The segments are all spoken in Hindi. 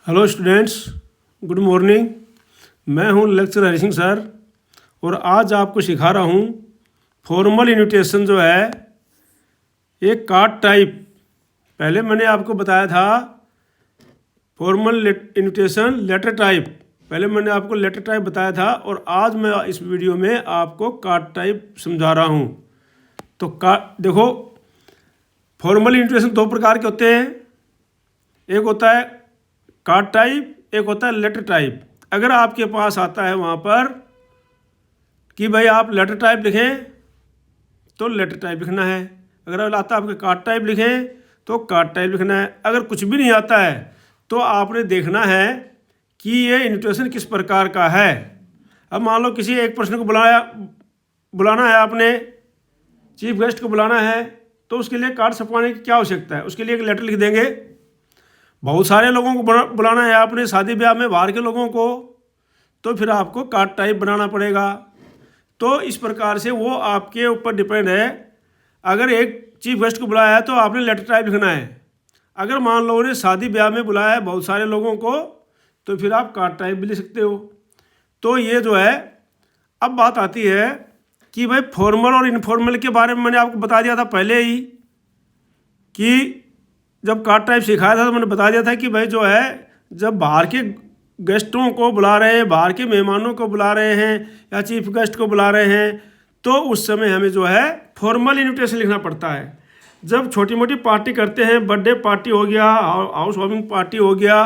Hello students, good morning. मैं हूं लेक्चरर हरि सिंह सर और आज आपको सिखा रहा हूं फॉर्मल इन्विटेशन जो है एक कार्ड टाइप। पहले मैंने आपको बताया था फॉर्मल इन्विटेशन लेटर टाइप। पहले मैंने आपको लेटर टाइप बताया था और आज मैं इस वीडियो में आपको कार्ड टाइप समझा रहा हूं। तो देखो, फॉर्मल इन्विटेशन दो प्रकार के होते हैं। एक होता है कार्ड टाइप, एक होता है लेटर टाइप। अगर आपके पास आता है वहाँ पर कि भाई आप लेटर टाइप लिखें तो लेटर टाइप लिखना है, अगर आता है आपके कार्ड टाइप लिखें तो कार्ड टाइप लिखना है। अगर कुछ भी नहीं आता है तो आपने देखना है कि ये इन्विटेशन किस प्रकार का है। अब मान लो किसी एक पर्सन को बुलाना है, आपने चीफ गेस्ट को बुलाना है, तो उसके लिए कार्ड छपवाने की क्या आवश्यकता है। उसके लिए एक लेटर लिख देंगे। बहुत सारे लोगों को बुलाना है आपने, शादी ब्याह में बाहर के लोगों को, तो फिर आपको कार्ड टाइप बनाना पड़ेगा। तो इस प्रकार से वो आपके ऊपर डिपेंड है। अगर एक चीफ गेस्ट को बुलाया है तो आपने लेटर टाइप लिखना है। अगर मान लो उन्हें शादी ब्याह में बुलाया है बहुत सारे लोगों को, तो फिर आप कार्ड टाइप भी लिख सकते हो। तो ये जो है, अब बात आती है कि भाई फॉर्मल और इनफॉर्मल के बारे में मैंने आपको बता दिया था पहले ही कि जब कार्ड टाइप सिखाया था तो मैंने बता दिया था कि भाई जो है, जब बाहर के गेस्टों को बुला रहे हैं, बाहर के मेहमानों को बुला रहे हैं या चीफ गेस्ट को बुला रहे हैं, तो उस समय हमें जो है फॉर्मल इन्विटेशन लिखना पड़ता है। जब छोटी मोटी पार्टी करते हैं, बर्थडे पार्टी हो गया, हाउस वार्मिंग पार्टी हो गया,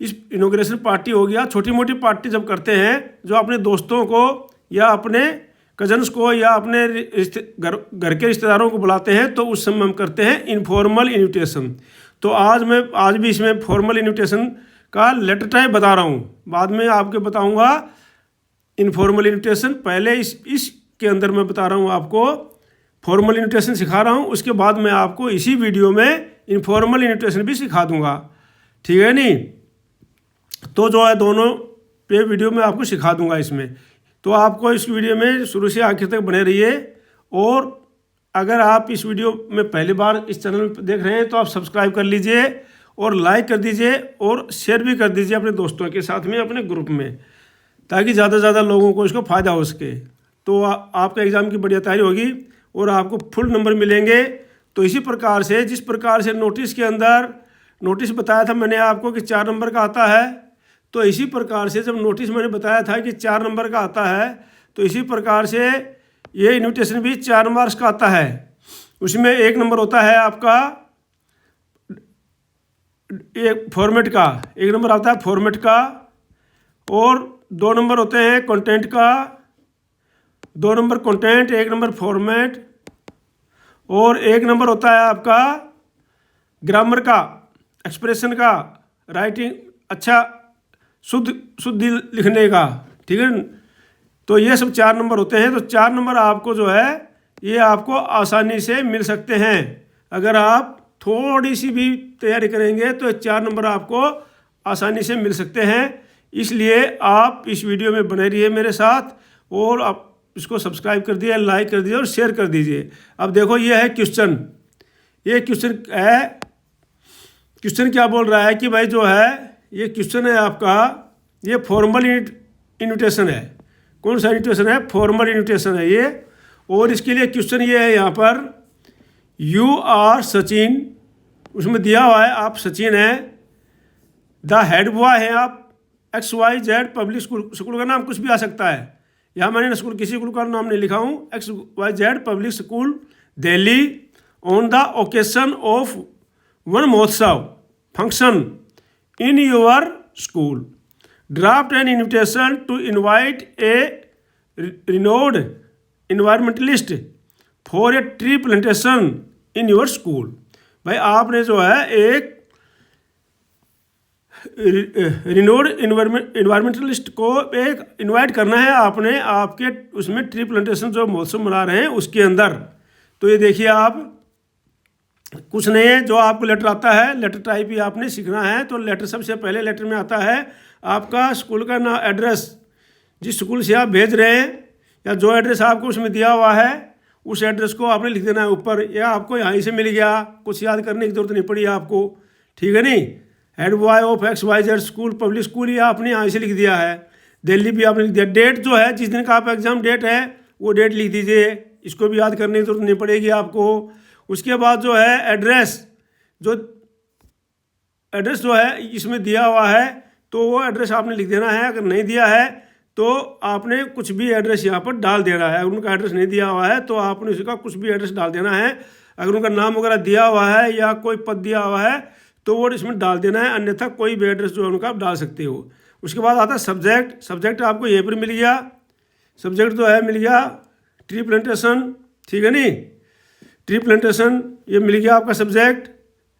इस इनॉग्रेशन पार्टी हो गया, छोटी मोटी पार्टी जब करते हैं, जो अपने दोस्तों को या अपने कजन्स को या अपने घर के रिश्तेदारों को बुलाते हैं, तो उस समय हम करते हैं इनफॉर्मल इन्विटेशन। तो आज भी इसमें फॉर्मल इन्विटेशन का लेटर टाइप बता रहा हूँ, बाद में आपको बताऊँगा इनफॉर्मल इन्विटेशन। पहले इसके अंदर मैं बता रहा हूँ आपको, फॉर्मल इन्विटेशन सिखा रहा हूँ, उसके बाद मैं आपको इसी वीडियो में इनफॉर्मल इन्विटेशन भी सिखा दूँगा। ठीक है नहीं? तो जो है दोनों पे वीडियो में आपको सिखा दूँगा इसमें। तो आपको इस वीडियो में शुरू से आखिर तक बने रहिए। और अगर आप इस वीडियो में पहली बार इस चैनल पर देख रहे हैं तो आप सब्सक्राइब कर लीजिए और लाइक कर दीजिए और शेयर भी कर दीजिए अपने दोस्तों के साथ में, अपने ग्रुप में, ताकि ज़्यादा से ज़्यादा लोगों को इसको फ़ायदा हो सके। तो आपका एग्ज़ाम की बढ़िया तैयारी होगी और आपको फुल नंबर मिलेंगे। तो इसी प्रकार से, जिस प्रकार से नोटिस के अंदर नोटिस बताया था मैंने आपको कि 4 नंबर का आता है, तो इसी प्रकार से जब नोटिस मैंने बताया था कि 4 नंबर का आता है, तो इसी प्रकार से ये इन्विटेशन भी 4 मार्क्स का आता है। उसमें 1 नंबर होता है आपका एक फॉर्मेट का, 1 नंबर आता है फॉर्मेट का, और 2 नंबर होते हैं कंटेंट का, 2 नंबर कंटेंट, 1 नंबर फॉर्मेट, और 1 नंबर होता है आपका ग्रामर का, एक्सप्रेशन का, राइटिंग अच्छा शुद्ध लिखने का। ठीक है? तो ये सब 4 नंबर होते हैं। तो 4 नंबर आपको जो है ये आपको आसानी से मिल सकते हैं। अगर आप थोड़ी सी भी तैयारी करेंगे तो 4 नंबर आपको आसानी से मिल सकते हैं। इसलिए आप इस वीडियो में बने रहिए मेरे साथ और आप इसको सब्सक्राइब कर दिए, लाइक कर दीजिए और शेयर कर दीजिए। अब देखो, ये है क्वेश्चन। ये क्वेश्चन है, क्वेश्चन क्या बोल रहा है कि भाई जो है, ये क्वेश्चन है आपका, ये फॉर्मल इन्विटेशन है। कौन सा इन्विटेशन है? फॉर्मल इन्विटेशन है ये। और इसके लिए क्वेश्चन ये है यहाँ पर, यू आर सचिन, उसमें दिया हुआ है आप सचिन हैं, द हेड बॉय हैं आप XYZ पब्लिक स्कूल। स्कूल का नाम कुछ भी आ सकता है, यहाँ मैंने स्कूल किसी स्कूल का नाम नहीं लिखा हूँ, XYZ public school Delhi, on the occasion of Van महोत्सव function in your school, draft an invitation to invite a renowned environmentalist for a tree plantation in your school। भाई आपने जो है एक रिनोड इन्वायरमेंटलिस्ट को एक इनवाइट करना है आपने, आपके उसमें ट्री प्लांटेशन जो महोत्सव मना रहे हैं उसके अंदर। तो ये देखिए, आप कुछ नहीं है, जो आपको लेटर आता है, लेटर टाइप ही आपने सीखना है। तो लेटर सबसे पहले लेटर में आता है आपका स्कूल का नाम, एड्रेस, जिस स्कूल से आप भेज रहे हैं या जो एड्रेस आपको उसमें दिया हुआ है उस एड्रेस को आपने लिख देना है ऊपर, या आपको यहाँ से मिल गया, कुछ याद करने की जरूरत नहीं पड़ी आपको। ठीक है नहीं? Head boy of XYZ school, public school, ये आपने यहाँ से लिख दिया है। दिल्ली भी आपने लिख दिया। डेट जो है जिस दिन का आप एग्ज़ाम डेट है वो डेट लिख दीजिए, इसको भी याद करने की जरूरत नहीं पड़ेगी आपको। उसके बाद जो है एड्रेस जो है इसमें दिया हुआ है तो वो एड्रेस आपने लिख देना है। अगर नहीं दिया है तो आपने कुछ भी एड्रेस यहाँ पर डाल देना है। अगर उनका एड्रेस नहीं दिया हुआ है तो आपने उसका कुछ भी एड्रेस डाल देना है। अगर उनका नाम वगैरह दिया हुआ है या कोई पद दिया हुआ है तो वो इसमें डाल देना है, अन्यथा कोई भी एड्रेस जो है उनका आप डाल सकते हो। उसके बाद आता है सब्जेक्ट। सब्जेक्ट आपको यहीं पर मिल गया। सब्जेक्ट जो है मिल गया ट्री प्लांटेशन, ठीक है नहीं, ट्री प्लांटेशन ये मिल गया आपका subject.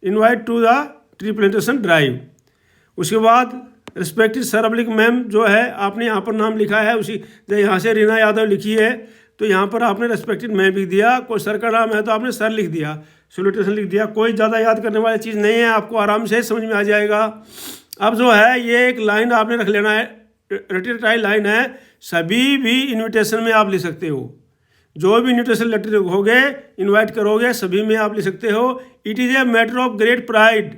Invite to the tree plantation drive. उसके बाद रिस्पेक्टेड सर अब्लिक मैम जो है आपने यहाँ पर नाम लिखा है, उसी यहाँ से रीना यादव लिखी है तो यहाँ पर आपने रिस्पेक्टेड मैम लिख दिया। कोई सर का नाम है तो आपने सर लिख दिया, सैल्यूटेशन लिख दिया। कोई ज़्यादा याद करने वाली चीज़ नहीं है, आपको आराम से समझ में आ जाएगा। अब जो है ये एक लाइन आपने रख लेना है, रेटिटाई लाइन है, सभी भी इन्विटेशन में आप लिख सकते हो। जो भी इन्विटेशन लेटर लिखोगे, इनवाइट करोगे, सभी में आप लिख सकते हो। It is a matter of great pride,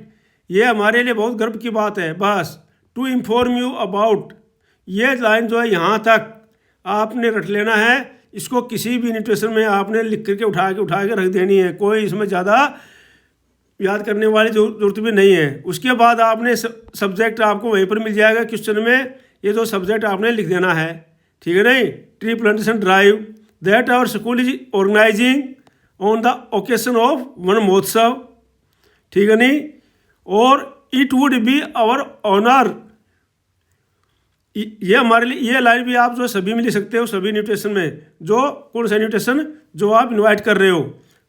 ये हमारे लिए बहुत गर्व की बात है। बस टू इन्फॉर्म यू अबाउट, ये लाइन जो है यहाँ तक आपने रख लेना है। इसको किसी भी इन्विटेशन में आपने लिख करके उठा के रख देनी है, कोई इसमें ज़्यादा याद करने वाली जरूरत भी नहीं है। उसके बाद आपने सब्जेक्ट आपको वहीं पर मिल जाएगा क्वेश्चन में, ये जो सब्जेक्ट आपने लिख देना है, ठीक है नहीं। Tree plantation drive that our school is organising on the occasion of Van Mahotsav, ठीक है नहीं। और it would be our honour, ये हमारे लिए, ये लाइन भी आप जो सभी में लिख सकते हो, सभी इन्विटेशन में। जो कौन सा इन्विटेशन जो आप इनवाइट कर रहे हो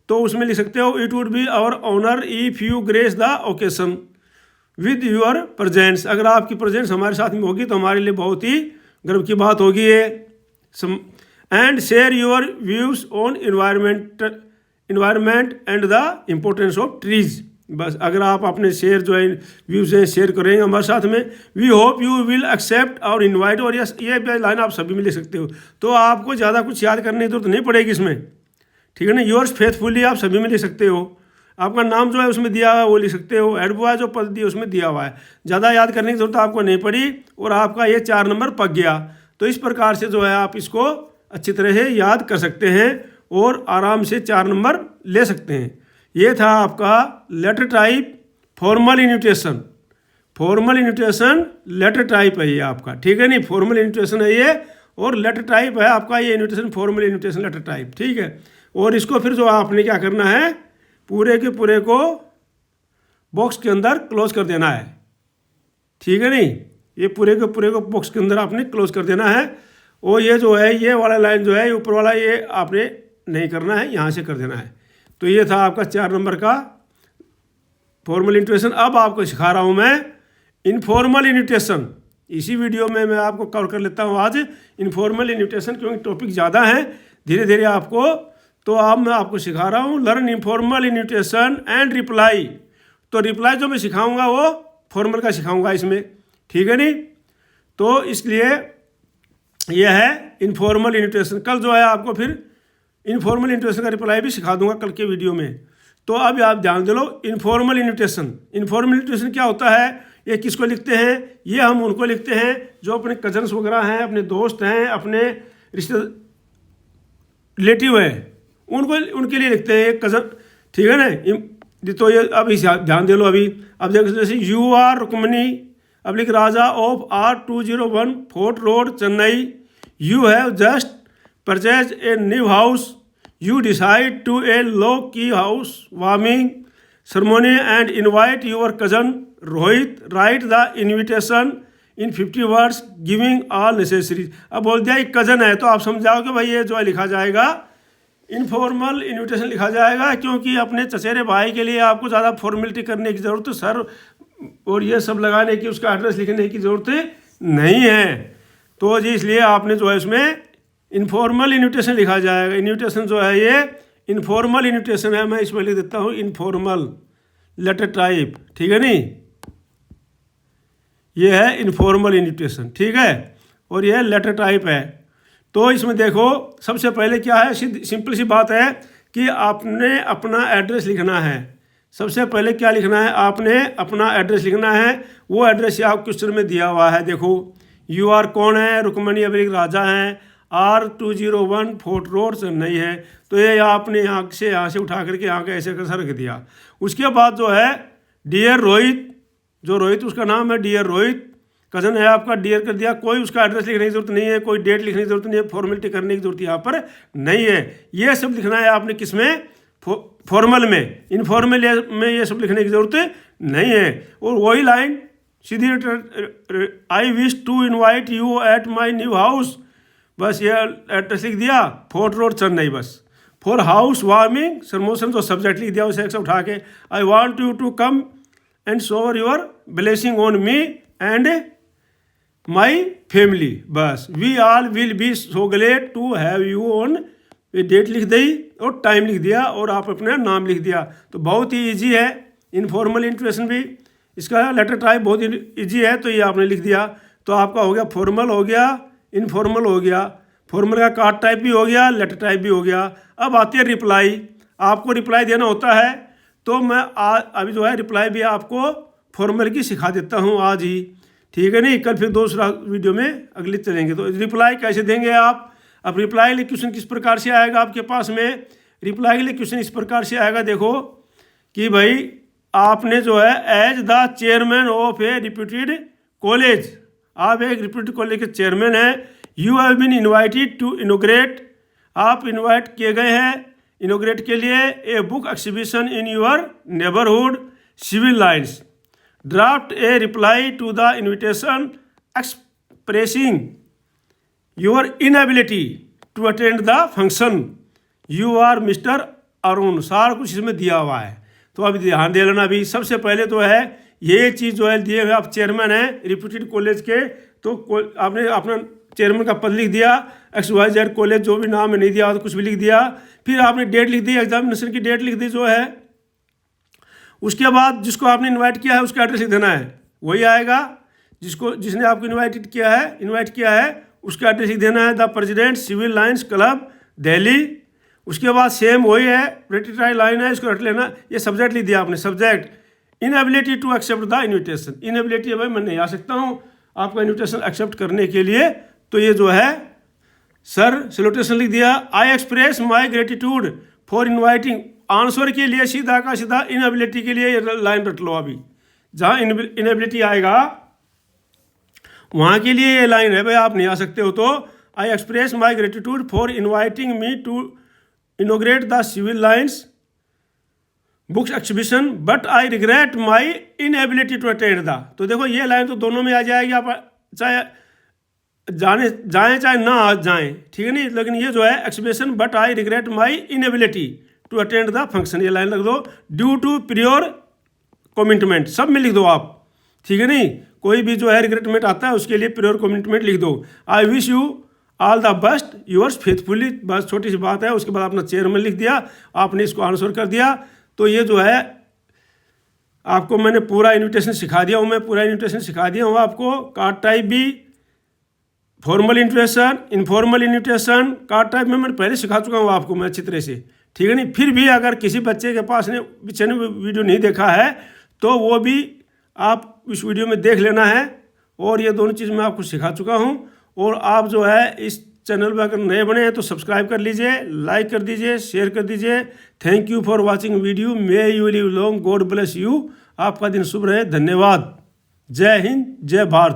तो उसमें लिख सकते हो। It would be our honour if you grace the occasion with your presence, अगर आपकी प्रेजेंस हमारे साथ में होगी तो हमारे लिए बहुत ही गर्व की बात होगी ये। And share your views on environment and the importance of trees, बस अगर आप अपने शेयर जो है व्यूज हैं शेयर करेंगे हमारे साथ में। We hope you will accept और इनवाइट, और ये लाइन आप सभी में लिख सकते हो। तो आपको ज़्यादा कुछ याद करने की जरूरत नहीं पड़ेगी इसमें, ठीक है ना। योर्स फेथफुली आप सभी में लिख सकते हो। आपका नाम जो है उसमें दिया हुआ है वो लिख सकते हो। हेड बॉय जो पद दिया उसमें दिया हुआ है, ज़्यादा याद करने की जरूरत आपको नहीं पड़ी और आपका ये 4 नंबर पक गया। तो इस प्रकार से जो है आप इसको अच्छी तरह से याद कर सकते हैं और आराम से 4 नंबर ले सकते हैं। ये था आपका letter type formal invitation. Formal invitation letter type है ये आपका, ठीक है नहीं। फॉर्मल इन्विटेशन है ये और लेटर टाइप है आपका ये invitation, formal invitation letter type, ठीक है। और इसको फिर जो आपने क्या करना है, पूरे के पूरे को बॉक्स के अंदर क्लोज कर देना है, ठीक है नहीं। ये पूरे के पूरे को बॉक्स के अंदर आपने क्लोज कर देना है। और ये जो है ये वाला लाइन जो है ऊपर वाला ये आपने नहीं करना है, यहाँ से कर देना है। तो ये था आपका 4 नंबर का फॉर्मल इन्विटेशन। अब आपको सिखा रहा हूँ मैं इनफॉर्मल इन्विटेशन। इसी वीडियो में मैं आपको कवर कर लेता हूँ आज इनफॉर्मल इन्विटेशन, क्योंकि टॉपिक ज़्यादा है धीरे धीरे आपको। तो अब मैं आपको सिखा रहा हूँ learn informal invitation and reply. तो रिप्लाई जो मैं सिखाऊंगा वो फॉर्मल का सिखाऊंगा इसमें, ठीक है नहीं। तो इसलिए यह है इनफॉर्मल इन्विटेशन। कल जो है आपको फिर इनफॉर्मल इन्विटेशन का रिप्लाई भी सिखा दूंगा कल के वीडियो में। तो अब आप ध्यान दे लो इनफॉर्मल इन्विटेशन। इनफॉर्मल इन्विटेशन क्या होता है, ये किसको लिखते हैं, ये हम उनको लिखते हैं जो अपने कजन्स वगैरह हैं, अपने दोस्त हैं, अपने रिश्ते रिलेटिव हैं, उनके लिए लिखते हैं कज़न, ठीक है ना। तो ये अब इस ध्यान दे लो। अभी अब देखो जैसे यू आर रुक्मणी अब्लिक Raja of R201 fort road Chennai, you have just purchase a new house, you decide to a low-key house warming ceremony and invite your cousin Rohit. Write the invitation in 50 words giving all necessary. अब बोल दिया एक कज़न है तो आप समझाओ कि भाई ये जो है लिखा जाएगा इनफॉर्मल इन्विटेशन लिखा जाएगा, क्योंकि अपने चचेरे भाई के लिए आपको ज़्यादा फॉर्मेलिटी करने की ज़रूरत, सर और ये सब लगाने की, उसका एड्रेस लिखने की ज़रूरत नहीं है। तो जी इसलिए आपने जो है इसमें इनफॉर्मल इन्विटेशन लिखा जाएगा। इन्विटेशन जो है ये इनफॉर्मल इन्विटेशन है, मैं इसमें लिख देता हूँ इनफॉर्मल लेटर टाइप, ठीक है नहीं। ये है इनफॉर्मल इन्विटेशन, ठीक है, और ये लेटर टाइप है। तो इसमें देखो सबसे पहले क्या है, सिंपल सी बात है कि आपने अपना एड्रेस लिखना है। सबसे पहले क्या लिखना है, आपने अपना एड्रेस लिखना है। वो एड्रेस आप क्वेश्चन में दिया हुआ है। देखो UR कौन है, रुक्मणी अमरीक राजा हैं, R201 फोर्ट रोड चेन्नई है। तो ये आपने यहाँ से उठा करके यहाँ का ऐसे कैसा रख दिया। उसके बाद जो है डियर रोहित, जो रोहित उसका नाम है, डियर रोहित कज़न है आपका, डियर कर दिया। कोई उसका एड्रेस लिखने की जरूरत नहीं है, कोई डेट लिखने की जरूरत नहीं है, फॉर्मेलिटी करने की जरूरत यहाँ पर नहीं है। ये सब लिखना है आपने किस में, फॉर्मल में। इनफॉर्मल में ये सब लिखने की जरूरत नहीं है। और वही लाइन सीधी, I wish to invite you at my new house, बस ये एड्रेस लिख दिया, फोर्ट रोड चेन्नई। बस फॉर हाउस वार्मिंग प्रमोशन जो सब्जेक्ट लिख दिया उसे एक उठा के, I want you to come and shower your blessing on me and my family, बस we all will be so glad to have you on. ये डेट लिख दी और टाइम लिख दिया और आप अपना नाम लिख दिया। तो बहुत ही ईजी है। इनफॉर्मल इंट्रोडक्शन भी, इसका लेटर टाइप बहुत ही ईजी है। तो ये आपने लिख दिया, तो आपका हो गया फॉर्मल, हो गया इनफॉर्मल, हो गया फॉर्मल का कार्ड टाइप भी हो गया, लेटर टाइप भी हो गया। अब आती है रिप्लाई। आपको रिप्लाई देना होता है, तो मैं अभी जो है रिप्लाई भी आपको फॉर्मल की सिखा देता हूँ आज ही, ठीक है नहीं। कल फिर दूसरा वीडियो में अगले चलेंगे। तो रिप्लाई कैसे देंगे आप। अब रिप्लाई के लिए क्वेश्चन किस प्रकार से आएगा आपके पास में, रिप्लाई के लिए क्वेश्चन इस प्रकार से आएगा। देखो कि भाई आपने जो है as the chairman of a reputed college, आप एक रिप्यूटेड कॉलेज के चेयरमैन हैं, you have been invited to inaugurate, आप इन्वाइट किए गए हैं इनोग्रेट के लिए a book exhibition in your neighbourhood civil lines, draft a reply to the invitation expressing your inability to attend the function, you are mister Arun. सारा कुछ इसमें दिया हुआ है। तो अभी ध्यान दे लेना। अभी सबसे पहले तो है ये चीज़ जो है दिए हुए, आप चेयरमैन हैं रिप्यूटेड कॉलेज के, तो आपने अपना चेयरमैन का पद लिख दिया, XYZ कॉलेज जो भी नाम है नहीं दिया तो कुछ भी लिख दिया। फिर आपने डेट लिख दी, एग्जामिनेशन की डेट लिख दी जो है। उसके बाद जिसको आपने इनवाइट किया है उसका एड्रेस लिख देना है, वही आएगा जिसने आपको इनवाइट किया है उसका एड्रेस लिख देना है, the president civil lines club Delhi. उसके बाद सेम वही है, रेटिटाई लाइन है, इसको रट लेना। ये सब्जेक्ट लिख दिया आपने, subject inability to accept the invitation, inability है भाई मैं नहीं आ सकता हूँ आपका इन्विटेशन एक्सेप्ट करने के लिए। तो ये जो है सर सैल्यूटेशन लिख दिया, आई express my gratitude for inviting. Answer के लिए सीधा का सीधा, इनएबिलिटी के लिए लाइन रट लो। अभी जहाँ इनएबिलिटी आएगा वहाँ के लिए ये लाइन है भाई, आप नहीं आ सकते हो। तो I express my gratitude for inviting me to inaugurate the civil lines books exhibition but I regret my inability to attend the. तो देखो ये लाइन तो दोनों में आ जाएगी, आप चाहे जाएँ चाहे ना आ जाएँ, ठीक है नहीं। लेकिन ये जो है exhibition but I regret my inability to attend the function, ये लाइन लिख दो। ड्यू टू प्रियोर कमिटमेंट सब में लिख दो आप, ठीक है नहीं। कोई भी जो है रिग्रेटमेंट आता है उसके लिए प्रियोर कमिटमेंट लिख दो। I wish you all the best yours faithfully, बस छोटी सी बात है। उसके बाद अपना चेयरमैन लिख दिया, आपने इसको आंसर कर दिया। तो ये जो है आपको मैंने पूरा इन्विटेशन सिखा दिया हूँ, मैं पूरा इन्विटेशन सिखा दिया हूँ आपको। कार्ड टाइप भी, formal invitation, informal invitation, card type में मैंने पहले सिखा चुका हूँ आपको मैं अच्छी तरह से, ठीक है नहीं। फिर भी अगर किसी बच्चे के पास ने वीडियो नहीं देखा है तो वो भी आप इस वीडियो में देख लेना है। और ये दोनों चीज़ मैं आपको सिखा चुका हूँ। और आप जो है इस चैनल पर अगर नए बने हैं तो सब्सक्राइब कर लीजिए, लाइक कर दीजिए, शेयर कर दीजिए। Thank you for watching video. May you live long, God bless you. आपका दिन शुभ रहे। धन्यवाद। जय हिंद, जय भारत।